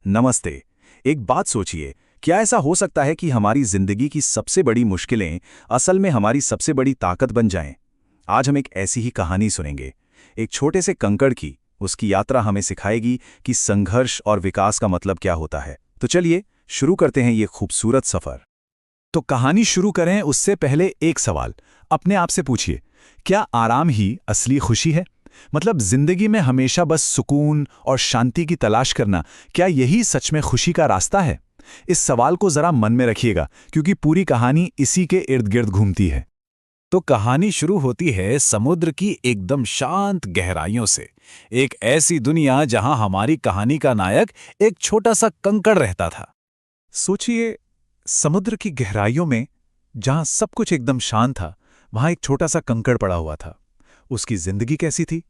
नमस्ते। एक बात सोचिए, क्या ऐसा हो सकता है कि हमारी जिंदगी की सबसे बड़ी मुश्किलें असल में हमारी सबसे बड़ी ताकत बन जाएं? आज हम एक ऐसी ही कहानी सुनेंगे, एक छोटे से कंकड़ की। उसकी यात्रा हमें सिखाएगी कि संघर्ष और विकास का मतलब क्या होता है। तो चलिए शुरू करते हैं ये खूबसूरत सफर। तो कहानी शुरू करें उससे पहले एक सवाल अपने आप से पूछिए, क्या आराम ही असली खुशी है? मतलब जिंदगी में हमेशा बस सुकून और शांति की तलाश करना, क्या यही सच में खुशी का रास्ता है? इस सवाल को जरा मन में रखिएगा, क्योंकि पूरी कहानी इसी के इर्द गिर्द घूमती है। तो कहानी शुरू होती है समुद्र की एकदम शांत गहराइयों से। एक ऐसी दुनिया जहां हमारी कहानी का नायक एक छोटा सा कंकड़ रहता था। सोचिए, समुद्र की गहराइयों में जहां सब कुछ एकदम शांत था, वहां एक छोटा सा कंकड़ पड़ा हुआ था। उसकी जिंदगी कैसी थी?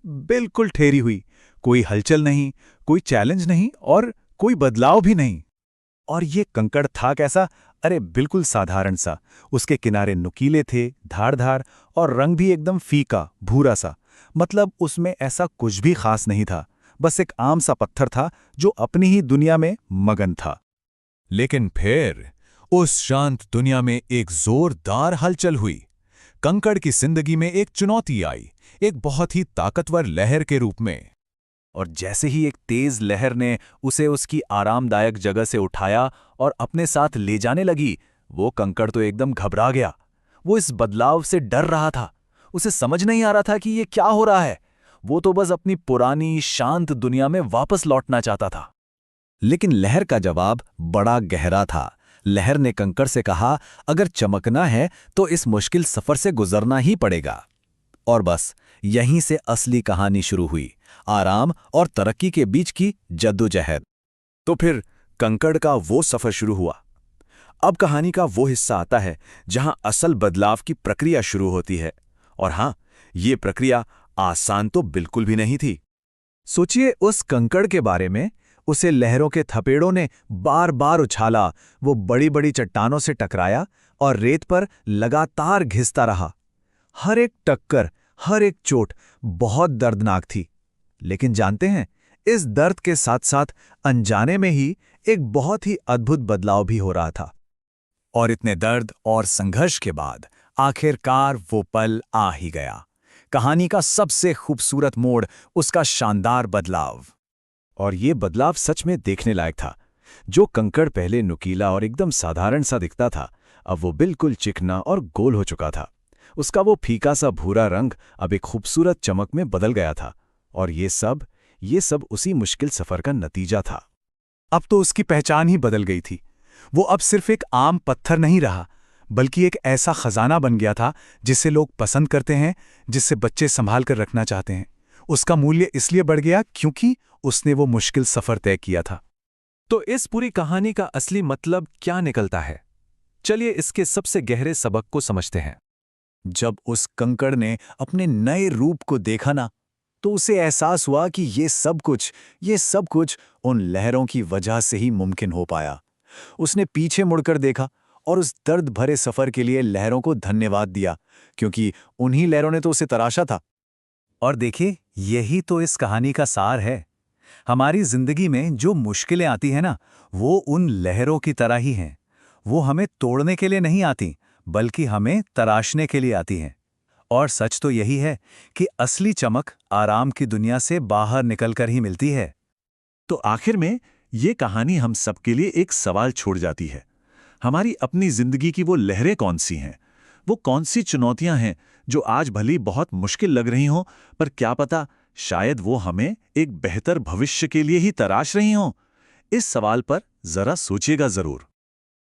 बिल्कुल ठहरी हुई। कोई हलचल नहीं, कोई चैलेंज नहीं और कोई बदलाव भी नहीं। और ये कंकड़ था कैसा? अरे बिल्कुल साधारण सा। उसके किनारे नुकीले थे, धारदार, और रंग भी एकदम फीका, भूरा सा। मतलब उसमें ऐसा कुछ भी खास नहीं था, बस एक आम सा पत्थर था जो अपनी ही दुनिया में मगन था। लेकिन फिर उस शांत दुनिया में एक जोरदार हलचल हुई। कंकड़ की जिंदगी में एक चुनौती आई, एक बहुत ही ताकतवर लहर के रूप में। और जैसे ही एक तेज लहर ने उसे उसकी आरामदायक जगह से उठाया और अपने साथ ले जाने लगी, वो कंकड़ तो एकदम घबरा गया। वो इस बदलाव से डर रहा था। उसे समझ नहीं आ रहा था कि ये क्या हो रहा है। वो तो बस अपनी पुरानी शांत दुनिया में वापस लौटना चाहता था। लेकिन लहर का जवाब बड़ा गहरा था। लहर ने कंकड़ से कहा, अगर चमकना है तो इस मुश्किल सफर से गुजरना ही पड़ेगा। और बस यहीं से असली कहानी शुरू हुई, आराम और तरक्की के बीच की जद्दोजहद। तो फिर कंकड़ का वो सफर शुरू हुआ। अब कहानी का वो हिस्सा आता है जहां असल बदलाव की प्रक्रिया शुरू होती है। और हां, ये प्रक्रिया आसान तो बिल्कुल भी नहीं थी। सोचिए उस कंकड़ के बारे में। उसे लहरों के थपेड़ों ने बार बार उछाला, वो बड़ी बड़ी चट्टानों से टकराया और रेत पर लगातार घिसता रहा। हर एक टक्कर, हर एक चोट बहुत दर्दनाक थी। लेकिन जानते हैं, इस दर्द के साथ साथ अनजाने में ही एक बहुत ही अद्भुत बदलाव भी हो रहा था। और इतने दर्द और संघर्ष के बाद आखिरकार वो पल आ ही गया। कहानी का सबसे खूबसूरत मोड़, उसका शानदार बदलाव। और ये बदलाव सच में देखने लायक था। जो कंकड़ पहले नुकीला और एकदम साधारण सा दिखता था, अब वो बिल्कुल चिकना और गोल हो चुका था। उसका वो फीका सा भूरा रंग अब एक खूबसूरत चमक में बदल गया था। और ये सब उसी मुश्किल सफर का नतीजा था। अब तो उसकी पहचान ही बदल गई थी। वो अब सिर्फ एक आम पत्थर नहीं रहा, बल्कि एक ऐसा खजाना बन गया था जिसे लोग पसंद करते हैं, जिससे बच्चे संभाल कर रखना चाहते हैं। उसका मूल्य इसलिए बढ़ गया क्योंकि उसने वो मुश्किल सफर तय किया था। तो इस पूरी कहानी का असली मतलब क्या निकलता है? चलिए इसके सबसे गहरे सबक को समझते हैं। जब उस कंकड़ ने अपने नए रूप को देखा ना, तो उसे एहसास हुआ कि ये सब कुछ उन लहरों की वजह से ही मुमकिन हो पाया। उसने पीछे मुड़कर देखा और उस दर्द भरे सफर के लिए लहरों को धन्यवाद दिया, क्योंकि उन्हीं लहरों ने तो उसे तराशा था। और देखिए, यही तो इस कहानी का सार है। हमारी जिंदगी में जो मुश्किलें आती हैं ना, वो उन लहरों की तरह ही हैं। वो हमें तोड़ने के लिए नहीं आती, बल्कि हमें तराशने के लिए आती हैं। और सच तो यही है कि असली चमक आराम की दुनिया से बाहर निकलकर ही मिलती है। तो आखिर में ये कहानी हम सबके लिए एक सवाल छोड़ जाती है। हमारी अपनी जिंदगी की वो लहरें कौन सी हैं? वो कौन सी चुनौतियां हैं जो आज भली बहुत मुश्किल लग रही हों, पर क्या पता शायद वो हमें एक बेहतर भविष्य के लिए ही तराश रही हों? इस सवाल पर जरा सोचिएगा जरूर।